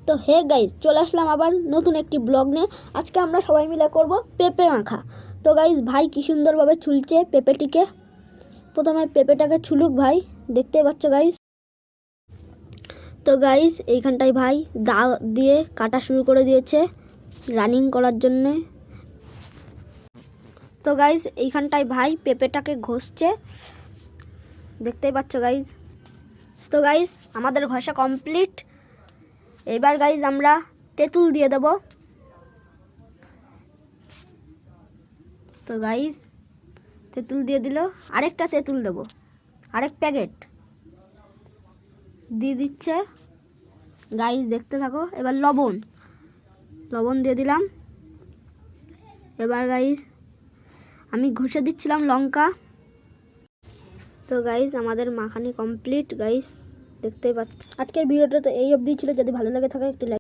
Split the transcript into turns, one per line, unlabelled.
তো hey guys, চলে আসলাম আবার নতুন একটি ব্লগ নিয়ে। আজকে আমরা সবাই মিলে করব পেঁপে মাখা। তো গাইজ, ভাই কি সুন্দরভাবে ছুলছে পেঁপেটিকে। প্রথমে পেঁপেটাকে ছুলুক ভাই, দেখতেই পাচ্ছ গাইজ। তো গাইজ, এইখানটায় ভাই দা দিয়ে কাটা শুরু করে দিয়েছে রানিং করার জন্যে। তো গাইজ, এইখানটায় ভাই পেঁপেটাকে ঘষছে, দেখতেই পাচ্ছ গাইজ। তো গাইজ, আমাদের ঘষা কমপ্লিট। এবার গাইজ আমরা তেঁতুল দিয়ে দেব। তো গাইজ, তেঁতুল দিয়ে দিল, আরেকটা তেঁতুল দেব, আরেক প্যাকেট দিয়ে দিচ্ছে গাইজ, দেখতে থাকো। এবার লবণ দিয়ে দিলাম। এবার গাইজ আমি ঘষে দিচ্ছিলাম লঙ্কা। তো গাইজ, আমাদের মাখানি কমপ্লিট গাইজ, দেখতেই পাচ্ছ। আজকের ভিডিওটা তো এই অবধি ছিল। যদি ভালো লাগে থাকে একটু লাইক